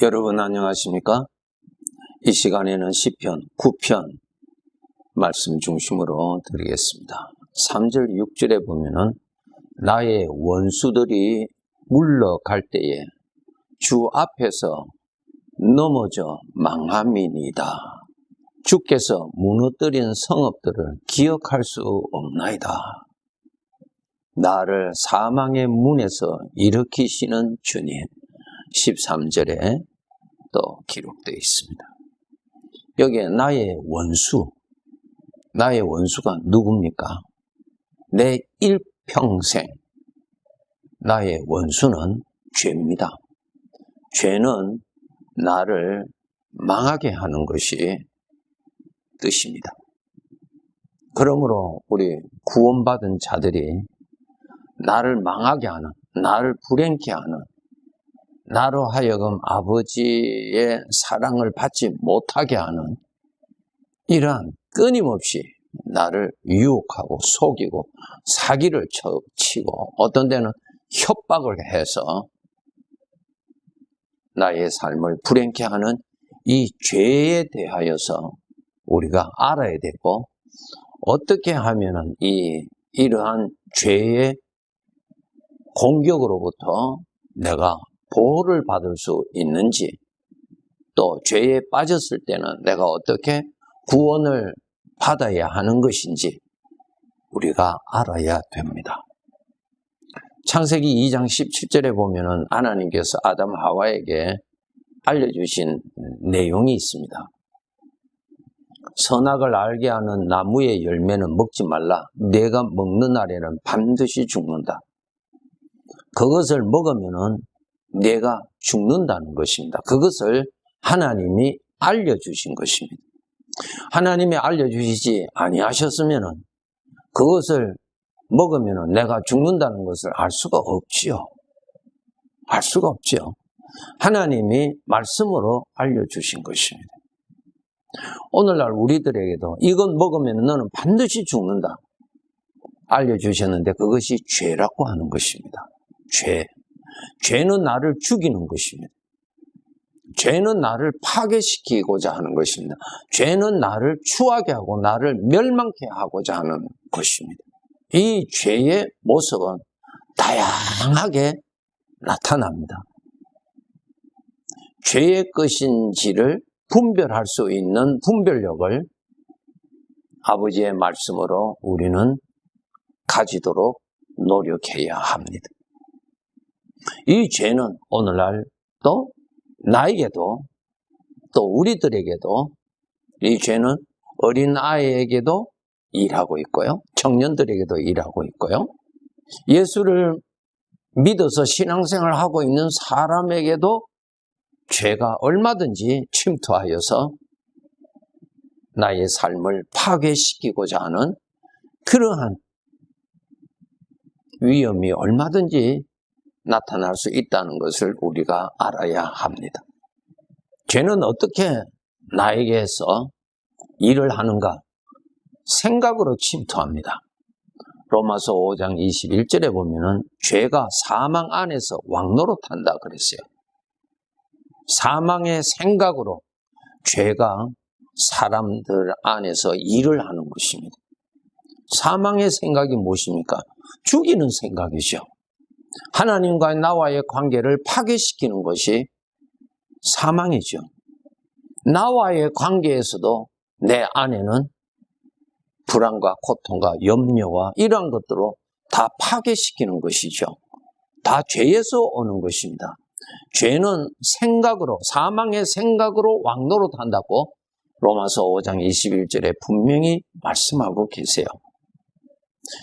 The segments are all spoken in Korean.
여러분 안녕하십니까? 이 시간에는 시편 9편 말씀 중심으로 드리겠습니다. 3절 6절에 보면은 나의 원수들이 물러갈 때에 주 앞에서 넘어져 망함이니이다. 주께서 무너뜨린 성읍들을 기억할 수 없나이다. 나를 사망의 문에서 일으키시는 주님. 13절에 또 기록되어 있습니다. 여기에 나의 원수가 누굽니까? 내 일평생 나의 원수는 죄입니다. 죄는 나를 망하게 하는 것이 뜻입니다. 그러므로 우리 구원받은 자들이 나를 망하게 하는, 나를 불행케 하는, 나로 하여금 아버지의 사랑을 받지 못하게 하는 이러한 끊임없이 나를 유혹하고 속이고 사기를 치고 어떤 데는 협박을 해서 나의 삶을 불행케 하는 이 죄에 대하여서 우리가 알아야 되고, 어떻게 하면은 이러한 죄의 공격으로부터 내가 보호를 받을 수 있는지, 또 죄에 빠졌을 때는 내가 어떻게 구원을 받아야 하는 것인지 우리가 알아야 됩니다. 창세기 2장 17절에 보면은 하나님께서 아담 하와에게 알려주신 내용이 있습니다. 선악을 알게 하는 나무의 열매는 먹지 말라. 네가 먹는 날에는 반드시 죽는다. 그것을 먹으면은 내가 죽는다는 것입니다. 그것을 하나님이 알려주신 것입니다. 하나님이 알려주시지 아니하셨으면은 그것을 먹으면은 내가 죽는다는 것을 알 수가 없지요. 알 수가 없지요. 하나님이 말씀으로 알려주신 것입니다. 오늘날 우리들에게도 이건 먹으면 너는 반드시 죽는다 알려주셨는데 그것이 죄라고 하는 것입니다. 죄는 나를 죽이는 것입니다. 죄는 나를 파괴시키고자 하는 것입니다. 죄는 나를 추하게 하고 나를 멸망케 하고자 하는 것입니다. 이 죄의 모습은 다양하게 나타납니다. 죄의 것인지를 분별할 수 있는 분별력을 아버지의 말씀으로 우리는 가지도록 노력해야 합니다. 이 죄는 오늘날 또 나에게도 또 우리들에게도 이 죄는 어린아이에게도 일하고 있고요. 청년들에게도 일하고 있고요. 예수를 믿어서 신앙생활을 하고 있는 사람에게도 죄가 얼마든지 침투하여서 나의 삶을 파괴시키고자 하는 그러한 위험이 얼마든지 나타날 수 있다는 것을 우리가 알아야 합니다. 죄는 어떻게 나에게서 일을 하는가? 생각으로 침투합니다. 로마서 5장 21절에 보면은 죄가 사망 안에서 왕노릇한다 그랬어요. 사망의 생각으로 죄가 사람들 안에서 일을 하는 것입니다. 사망의 생각이 무엇입니까? 죽이는 생각이죠. 하나님과 나와의 관계를 파괴시키는 것이 사망이죠. 나와의 관계에서도 내 안에는 불안과 고통과 염려와 이러한 것들로 다 파괴시키는 것이죠. 다 죄에서 오는 것입니다. 죄는 생각으로, 사망의 생각으로 왕노릇한다고 로마서 5장 21절에 분명히 말씀하고 계세요.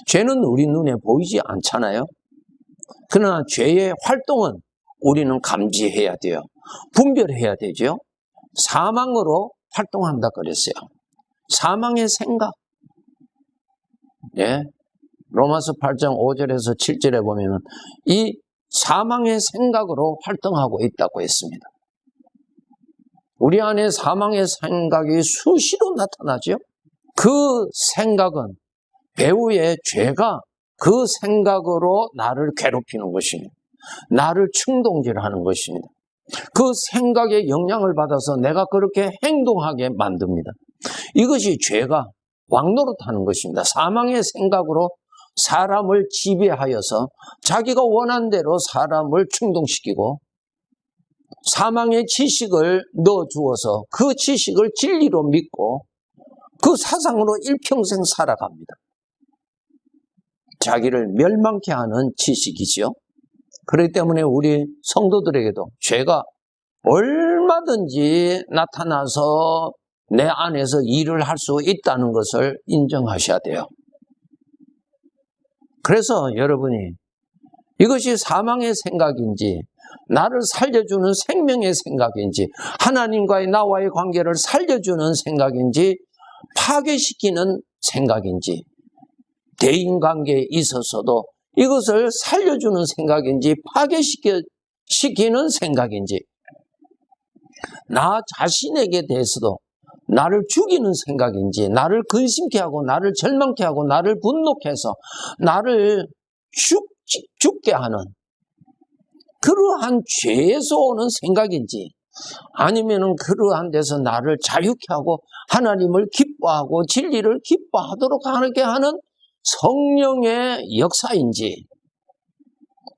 죄는 우리 눈에 보이지 않잖아요. 그러나 죄의 활동은 우리는 감지해야 돼요. 분별해야 되죠. 사망으로 활동한다 그랬어요. 사망의 생각. 예. 로마서 8장 5절에서 7절에 보면은 이 사망의 생각으로 활동하고 있다고 했습니다. 우리 안에 사망의 생각이 수시로 나타나죠. 그 생각은 배후의 죄가 그 생각으로 나를 괴롭히는 것입니다. 나를 충동질하는 것입니다. 그 생각의 영향을 받아서 내가 그렇게 행동하게 만듭니다. 이것이 죄가 왕노릇하는 것입니다. 사망의 생각으로 사람을 지배하여서 자기가 원하는 대로 사람을 충동시키고 사망의 지식을 넣어주어서 그 지식을 진리로 믿고 그 사상으로 일평생 살아갑니다. 자기를 멸망케 하는 지식이죠. 그렇기 때문에 우리 성도들에게도 죄가 얼마든지 나타나서 내 안에서 일을 할 수 있다는 것을 인정하셔야 돼요. 그래서 여러분이 이것이 사망의 생각인지 나를 살려주는 생명의 생각인지 하나님과의 나와의 관계를 살려주는 생각인지 파괴시키는 생각인지 대인관계에 있어서도 이것을 살려주는 생각인지 파괴시키는 생각인지 나 자신에게 대해서도 나를 죽이는 생각인지 나를 근심케 하고 나를 절망케 하고 나를 분노케 해서 나를 죽게 하는 그러한 죄에서 오는 생각인지 아니면은 그러한 데서 나를 자유케 하고 하나님을 기뻐하고 진리를 기뻐하도록 하게 하는 성령의 역사인지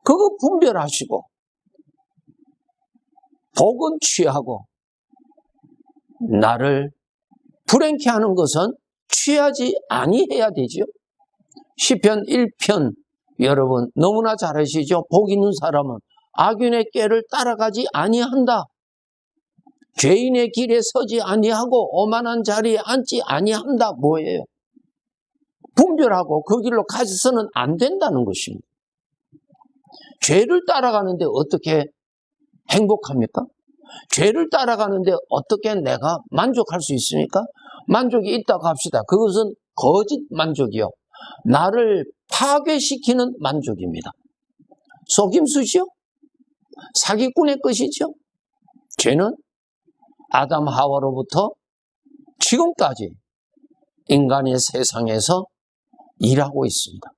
그거 분별하시고 복은 취하고 나를 불행케 하는 것은 취하지 아니해야 되죠. 시편 1편 여러분 너무나 잘 아시죠? 복 있는 사람은 악인의 꾀를 따라가지 아니한다. 죄인의 길에 서지 아니하고 오만한 자리에 앉지 아니한다. 뭐예요? 분별하고 그 길로 가서는 안 된다는 것입니다. 죄를 따라가는데 어떻게 행복합니까? 죄를 따라가는데 어떻게 내가 만족할 수 있습니까? 만족이 있다고 합시다. 그것은 거짓 만족이요. 나를 파괴시키는 만족입니다. 속임수죠? 사기꾼의 것이죠? 죄는 아담 하와로부터 지금까지 인간의 세상에서 일하고 있습니다.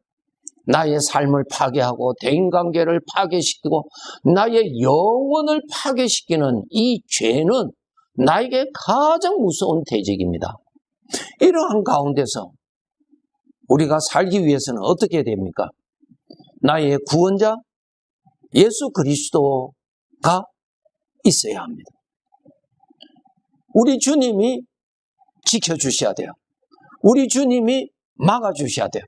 나의 삶을 파괴하고 대인관계를 파괴시키고 나의 영혼을 파괴시키는 이 죄는 나에게 가장 무서운 대적입니다. 이러한 가운데서 우리가 살기 위해서는 어떻게 됩니까? 나의 구원자 예수 그리스도가 있어야 합니다. 우리 주님이 지켜주셔야 돼요. 우리 주님이 막아주셔야 돼요.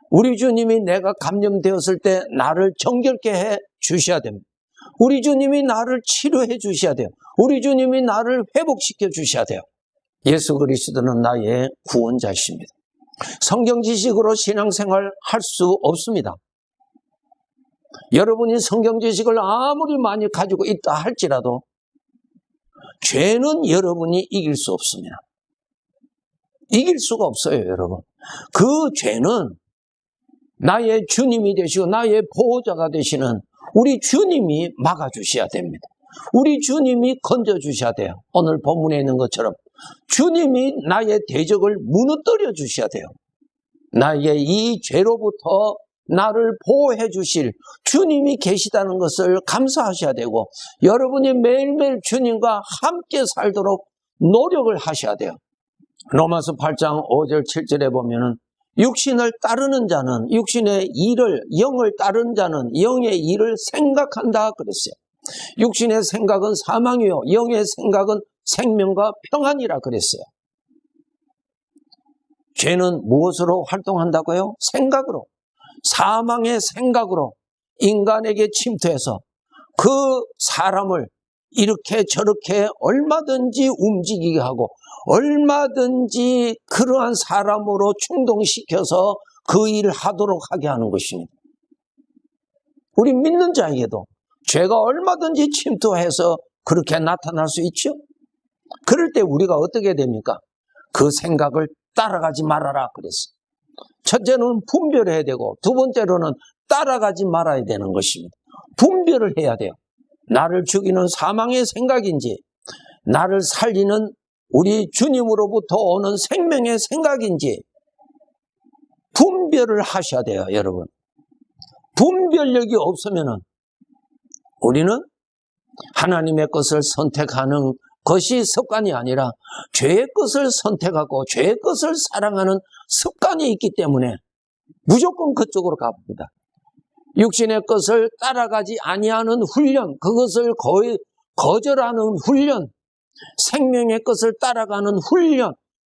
우리 주님이 내가 감염되었을 때 나를 정결케 해 주셔야 됩니다. 우리 주님이 나를 치료해 주셔야 돼요. 우리 주님이 나를 회복시켜 주셔야 돼요. 예수 그리스도는 나의 구원자이십니다. 성경 지식으로 신앙생활 할 수 없습니다. 여러분이 성경 지식을 아무리 많이 가지고 있다 할지라도 죄는 여러분이 이길 수 없습니다. 이길 수가 없어요, 여러분. 그 죄는 나의 주님이 되시고 나의 보호자가 되시는 우리 주님이 막아주셔야 됩니다. 우리 주님이 건져주셔야 돼요. 오늘 본문에 있는 것처럼 주님이 나의 대적을 무너뜨려 주셔야 돼요. 나의 이 죄로부터 나를 보호해 주실 주님이 계시다는 것을 감사하셔야 되고 여러분이 매일매일 주님과 함께 살도록 노력을 하셔야 돼요. 로마서 8장 5절 7절에 보면은 육신을 따르는 자는 육신의 일을 영을 따르는 자는 영의 일을 생각한다 그랬어요. 육신의 생각은 사망이요 영의 생각은 생명과 평안이라 그랬어요. 죄는 무엇으로 활동한다고요? 생각으로. 사망의 생각으로 인간에게 침투해서 그 사람을 이렇게 저렇게 얼마든지 움직이게 하고 얼마든지 그러한 사람으로 충동시켜서 그 일을 하도록 하게 하는 것입니다. 우리 믿는 자에게도 죄가 얼마든지 침투해서 그렇게 나타날 수 있죠. 그럴 때 우리가 어떻게 됩니까? 그 생각을 따라가지 말아라 그랬어요. 첫째는 분별해야 되고 두 번째로는 따라가지 말아야 되는 것입니다. 분별을 해야 돼요. 나를 죽이는 사망의 생각인지 나를 살리는 우리 주님으로부터 오는 생명의 생각인지 분별을 하셔야 돼요, 여러분. 분별력이 없으면은 우리는 하나님의 것을 선택하는 것이 습관이 아니라 죄의 것을 선택하고 죄의 것을 사랑하는 습관이 있기 때문에 무조건 그쪽으로 가봅니다. 육신의 것을 따라가지 아니하는 훈련, 그것을 거절하는 훈련, 생명의 것을 따라가는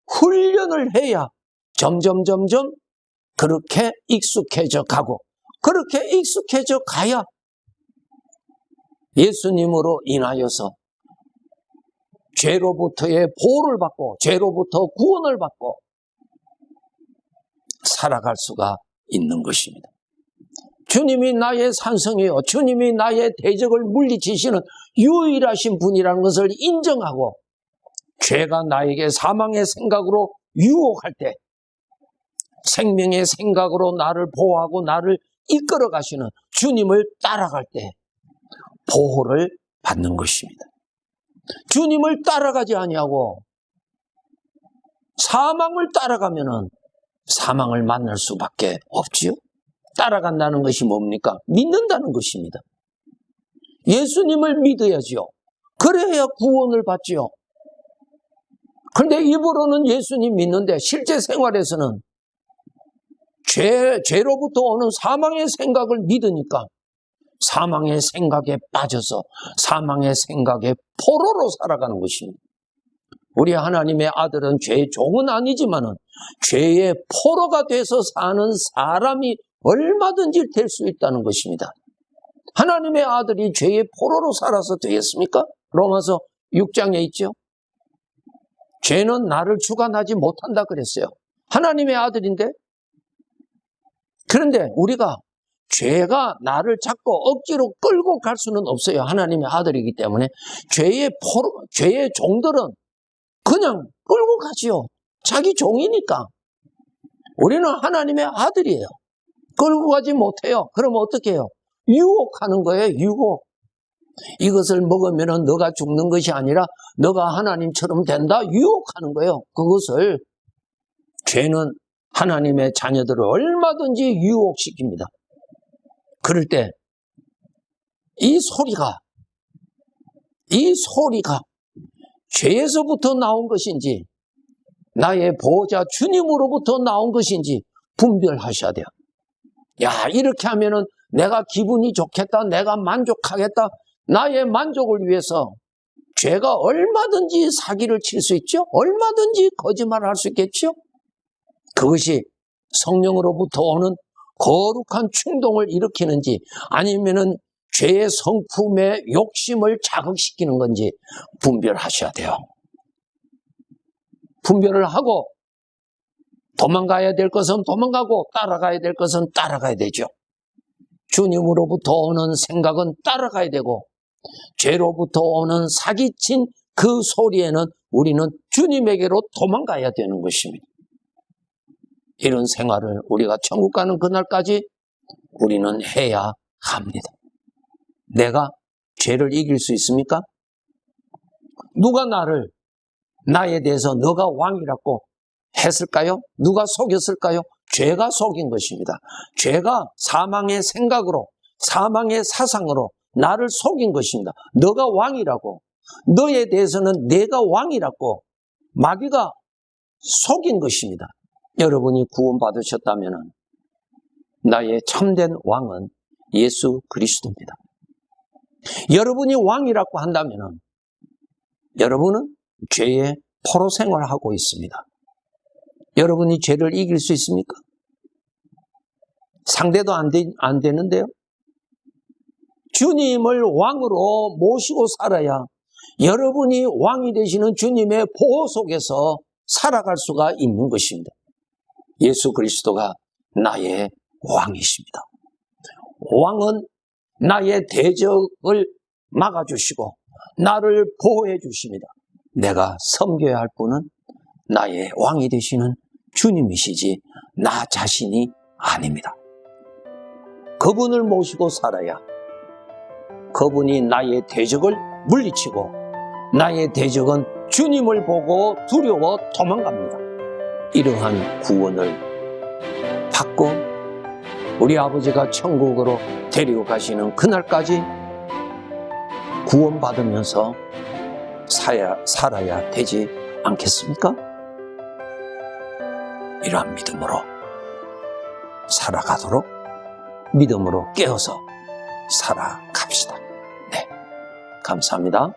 훈련을 해야 점점 그렇게 익숙해져 가고, 그렇게 익숙해져 가야 예수님으로 인하여서 죄로부터의 보호를 받고 죄로부터 구원을 받고 살아갈 수가 있는 것입니다. 주님이 나의 산성이요, 주님이 나의 대적을 물리치시는 유일하신 분이라는 것을 인정하고 죄가 나에게 사망의 생각으로 유혹할 때 생명의 생각으로 나를 보호하고 나를 이끌어 가시는 주님을 따라갈 때 보호를 받는 것입니다. 주님을 따라가지 아니하고 사망을 따라가면은 사망을 만날 수밖에 없지요. 따라간다는 것이 뭡니까? 믿는다는 것입니다. 예수님을 믿어야지요. 그래야 구원을 받지요. 그런데 입으로는 예수님 믿는데 실제 생활에서는 죄로부터 오는 사망의 생각을 믿으니까 사망의 생각에 빠져서 사망의 생각에 포로로 살아가는 것입니다. 우리 하나님의 아들은 죄의 종은 아니지만은 죄의 포로가 돼서 사는 사람이 얼마든지 될 수 있다는 것입니다. 하나님의 아들이 죄의 포로로 살아서 되겠습니까? 로마서 6장에 있죠. 죄는 나를 주관하지 못한다 그랬어요. 하나님의 아들인데. 그런데 우리가 죄가 나를 잡고 억지로 끌고 갈 수는 없어요. 하나님의 아들이기 때문에 죄의 종들은 그냥 끌고 가지요. 자기 종이니까. 우리는 하나님의 아들이에요. 끌고 가지 못해요. 그러면 어떻게 해요? 유혹하는 거예요. 유혹. 이것을 먹으면 너가 죽는 것이 아니라 너가 하나님처럼 된다. 유혹하는 거예요. 그것을 죄는 하나님의 자녀들을 얼마든지 유혹시킵니다. 그럴 때 이 소리가 죄에서부터 나온 것인지 나의 보호자 주님으로부터 나온 것인지 분별하셔야 돼요. 야, 이렇게 하면은 내가 기분이 좋겠다, 내가 만족하겠다, 나의 만족을 위해서 죄가 얼마든지 사기를 칠 수 있죠. 얼마든지 거짓말을 할 수 있겠죠. 그것이 성령으로부터 오는 거룩한 충동을 일으키는지 아니면은 죄의 성품의 욕심을 자극시키는 건지 분별하셔야 돼요. 분별을 하고 도망가야 될 것은 도망가고 따라가야 될 것은 따라가야 되죠. 주님으로부터 오는 생각은 따라가야 되고 죄로부터 오는 사기친 그 소리에는 우리는 주님에게로 도망가야 되는 것입니다. 이런 생활을 우리가 천국 가는 그날까지 우리는 해야 합니다. 내가 죄를 이길 수 있습니까? 누가 나에 대해서 너가 왕이라고 했을까요? 누가 속였을까요? 죄가 속인 것입니다. 죄가 사망의 생각으로, 사망의 사상으로 나를 속인 것입니다. 너가 왕이라고, 너에 대해서는 내가 왕이라고 마귀가 속인 것입니다. 여러분이 구원받으셨다면 나의 참된 왕은 예수 그리스도입니다. 여러분이 왕이라고 한다면 여러분은 죄의 포로 생활을 하고 있습니다. 여러분이 죄를 이길 수 있습니까? 상대도 안 되는데요. 주님을 왕으로 모시고 살아야 여러분이 왕이 되시는 주님의 보호 속에서 살아갈 수가 있는 것입니다. 예수 그리스도가 나의 왕이십니다. 왕은 나의 대적을 막아주시고 나를 보호해 주십니다. 내가 섬겨야 할 분은 나의 왕이 되시는 주님이시지 나 자신이 아닙니다. 그분을 모시고 살아야 그분이 나의 대적을 물리치고 나의 대적은 주님을 보고 두려워 도망갑니다. 이러한 구원을 받고 우리 아버지가 천국으로 데리고 가시는 그날까지 구원받으면서 살아야 되지 않겠습니까? 이러한 믿음으로 살아가도록 믿음으로 깨어서 살아갑시다. 네, 감사합니다.